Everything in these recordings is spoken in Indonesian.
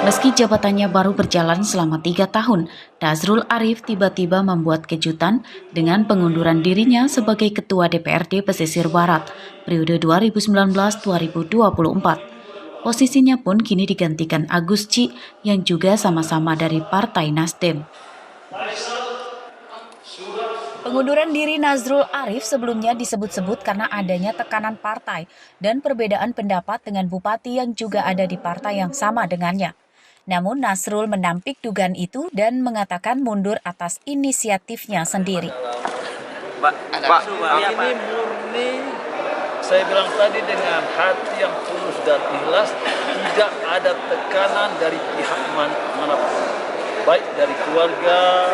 Meski jabatannya baru berjalan selama 3 tahun, Nazrul Arif tiba-tiba membuat kejutan dengan pengunduran dirinya sebagai Ketua DPRD Pesisir Barat periode 2019-2024. Posisinya pun kini digantikan Agus Ci yang juga sama-sama dari Partai Nasdem. Pengunduran diri Nazrul Arif sebelumnya disebut-sebut karena adanya tekanan partai dan perbedaan pendapat dengan bupati yang juga ada di partai yang sama dengannya. Namun Nazrul menampik dugaan itu dan mengatakan mundur atas inisiatifnya sendiri. Pak, ini murni, saya bilang tadi dengan hati yang tulus dan ikhlas, tidak ada tekanan dari pihak manapun, baik dari keluarga,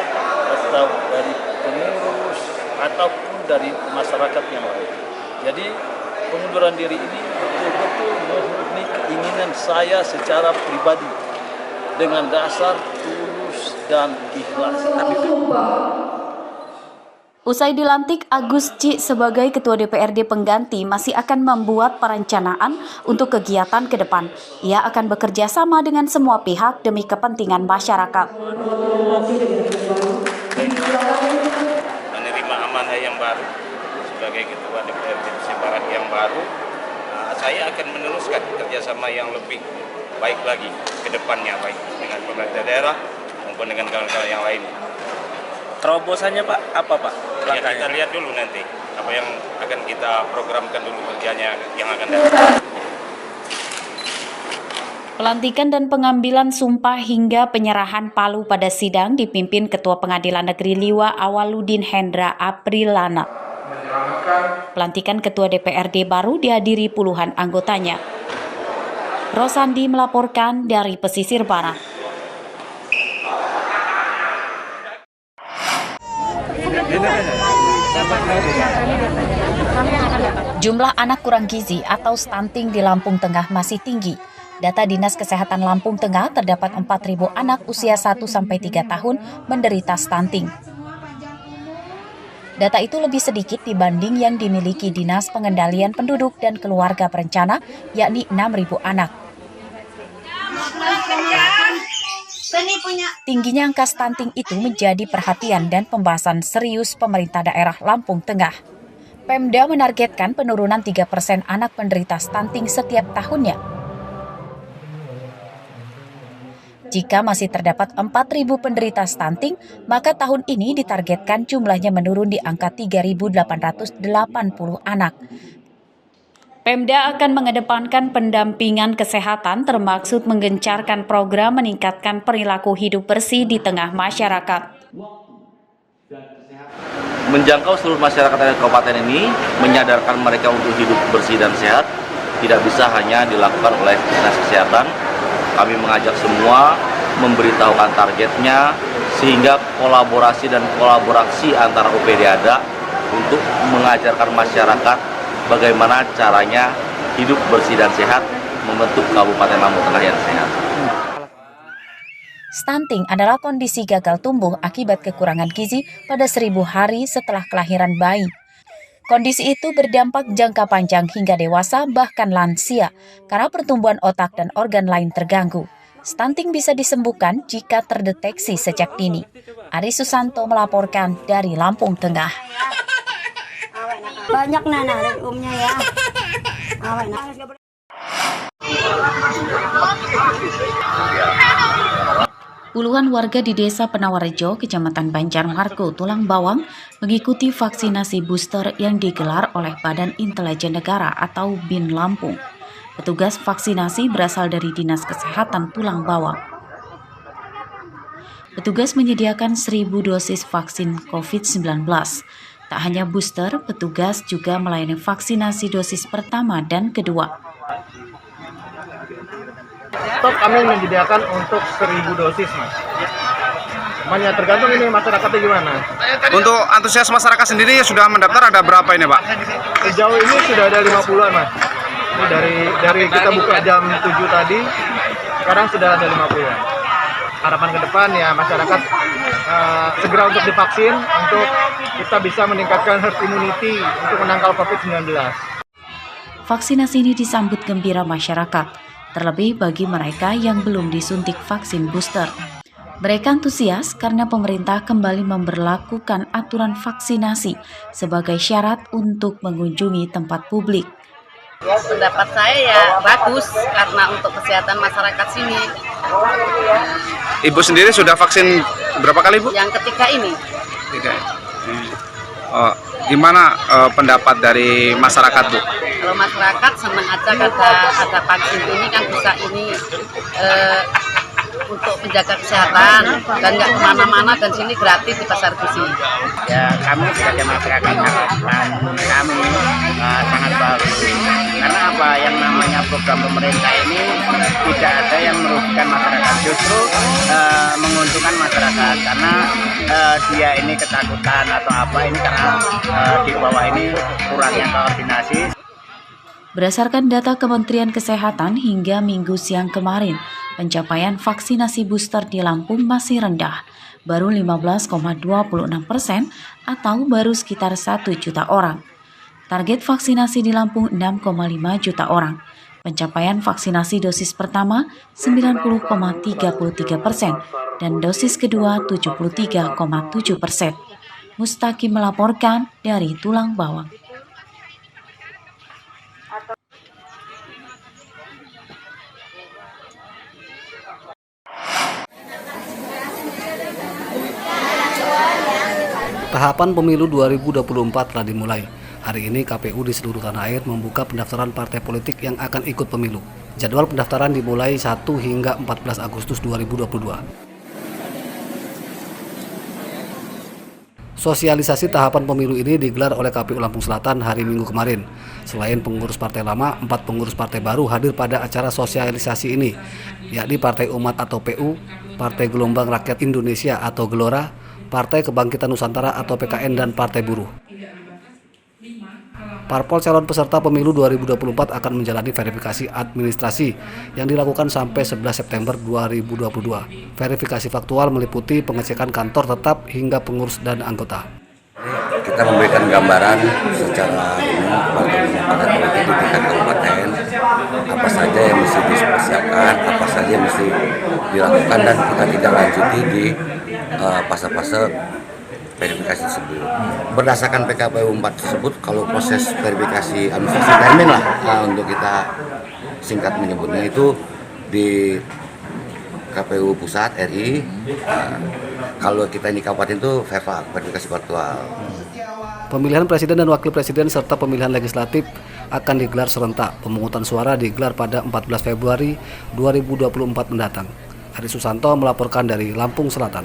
atau dari pengurus, ataupun dari masyarakat yang lain. Jadi pengunduran diri ini betul-betul murni keinginan saya secara pribadi, dengan dasar tulus dan ikhlas. Usai dilantik, Agus Ci sebagai Ketua DPRD pengganti masih akan membuat perencanaan untuk kegiatan ke depan. Ia akan bekerja sama dengan semua pihak demi kepentingan masyarakat. Menerima amanah yang baru sebagai Ketua DPRD Pesisir Barat yang baru, saya akan meneruskan kerjasama yang lebih baik lagi ke depannya, baik dengan pemerintah daerah maupun dengan kawan-kawan yang lain. Terobosannya Pak, apa Pak? Ya, kita lihat dulu nanti apa yang akan kita programkan dulu kerjanya yang akan datang. Pelantikan dan pengambilan sumpah hingga penyerahan palu pada sidang dipimpin Ketua Pengadilan Negeri Liwa Awaludin Hendra Aprilana. Pelantikan Ketua DPRD baru dihadiri puluhan anggotanya. Rosandi melaporkan dari Pesisir Barat. Jumlah anak kurang gizi atau stunting di Lampung Tengah masih tinggi. Data Dinas Kesehatan Lampung Tengah terdapat 4.000 anak usia 1-3 tahun menderita stunting. Data itu lebih sedikit dibanding yang dimiliki Dinas Pengendalian Penduduk dan Keluarga Berencana, yakni 6.000 anak. Tingginya angka stunting itu menjadi perhatian dan pembahasan serius pemerintah daerah Lampung Tengah. Pemda menargetkan penurunan 3% anak penderita stunting setiap tahunnya. Jika masih terdapat 4.000 penderita stunting, maka tahun ini ditargetkan jumlahnya menurun di angka 3.880 anak. Pemda akan mengedepankan pendampingan kesehatan termaksud menggencarkan program meningkatkan perilaku hidup bersih di tengah masyarakat. Menjangkau seluruh masyarakat dari kabupaten ini, menyadarkan mereka untuk hidup bersih dan sehat, tidak bisa hanya dilakukan oleh Dinas Kesehatan. Kami mengajak semua memberitahukan targetnya, sehingga kolaborasi dan kolaborasi antara OPD ada untuk mengajarkan masyarakat bagaimana caranya hidup bersih dan sehat, membentuk Kabupaten Lampung Tengah yang sehat. Stunting adalah kondisi gagal tumbuh akibat kekurangan gizi pada 1000 hari setelah kelahiran bayi. Kondisi itu berdampak jangka panjang hingga dewasa bahkan lansia karena pertumbuhan otak dan organ lain terganggu. Stunting bisa disembuhkan jika terdeteksi sejak dini. Ari Susanto melaporkan dari Lampung Tengah. Banyak nana dari umnya ya. Puluhan warga di Desa Penawarejo, Kecamatan Banjarmargo, Tulang Bawang, mengikuti vaksinasi booster yang digelar oleh Badan Intelijen Negara atau BIN Lampung. Petugas vaksinasi berasal dari Dinas Kesehatan Tulang Bawang. Petugas menyediakan 1.000 dosis vaksin COVID-19. Tak hanya booster, petugas juga melayani vaksinasi dosis pertama dan kedua. Stok kami menyediakan untuk 1.000 dosis, Mas. Cuman ya tergantung ini masyarakatnya gimana. Untuk antusias masyarakat sendiri sudah mendaftar ada berapa ini Pak? Sejauh ini sudah ada 50-an, Mas. Ini dari kita buka jam 7 tadi, sekarang sudah ada 50-an. Harapan ke depan ya masyarakat segera untuk divaksin untuk kita bisa meningkatkan herd immunity untuk menangkal COVID-19. Vaksinasi ini disambut gembira masyarakat. terlebih bagi mereka yang belum disuntik vaksin booster. Mereka antusias karena pemerintah kembali memberlakukan aturan vaksinasi sebagai syarat untuk mengunjungi tempat publik. Pendapat saya ya bagus karena untuk kesehatan masyarakat sini. Ibu sendiri sudah vaksin berapa kali, Bu? Yang ketiga ini. Gimana pendapat dari masyarakat, Bu? Kalau masyarakat senang aja ada vaksin ini kan bisa ini untuk menjaga kesehatan dan nggak kemana-mana, dan sini gratis di Pasar Gusi. Ya, kami sebagai masyarakat harapan kami sangat bagus. Karena apa, yang namanya program pemerintah ini tidak ada yang merugikan masyarakat, justru menguntungkan masyarakat, karena dia ini ketakutan atau apa ini karena di bawah ini kurangnya koordinasi. Berdasarkan data Kementerian Kesehatan hingga Minggu siang kemarin, pencapaian vaksinasi booster di Lampung masih rendah, baru 15,26% atau baru sekitar 1 juta orang. Target vaksinasi di Lampung 6,5 juta orang. Pencapaian vaksinasi dosis pertama 90,33% dan dosis kedua 73,7%. Mustaqim melaporkan dari Tulang Bawang. Tahapan pemilu 2024 telah dimulai. Hari ini KPU di seluruh tanah air membuka pendaftaran partai politik yang akan ikut pemilu. Jadwal pendaftaran dimulai 1 hingga 14 Agustus 2022. Sosialisasi tahapan pemilu ini digelar oleh KPU Lampung Selatan hari Minggu kemarin. Selain pengurus partai lama, 4 pengurus partai baru hadir pada acara sosialisasi ini, yakni Partai Umat atau PU, Partai Gelombang Rakyat Indonesia atau Gelora, Partai Kebangkitan Nusantara atau PKN, dan Partai Buruh. Parpol calon peserta pemilu 2024 akan menjalani verifikasi administrasi yang dilakukan sampai 11 September 2022. Verifikasi faktual meliputi pengecekan kantor tetap hingga pengurus dan anggota. Kita memberikan gambaran secara umum kepada politik di tingkat kabupaten, apa saja yang mesti dipersiapkan, apa saja yang mesti dilakukan, dan kita tidak lanjuti di fase-fase verifikasi tersebut. Berdasarkan PKPU 4 tersebut, kalau proses verifikasi administrasi termin lah untuk kita singkat menyebutnya itu di KPU Pusat RI. Kalau kita di kabupaten itu verifikasi virtual. Pemilihan presiden dan wakil presiden serta pemilihan legislatif akan digelar serentak. Pemungutan suara digelar pada 14 Februari 2024 mendatang. Ari Susanto melaporkan dari Lampung Selatan.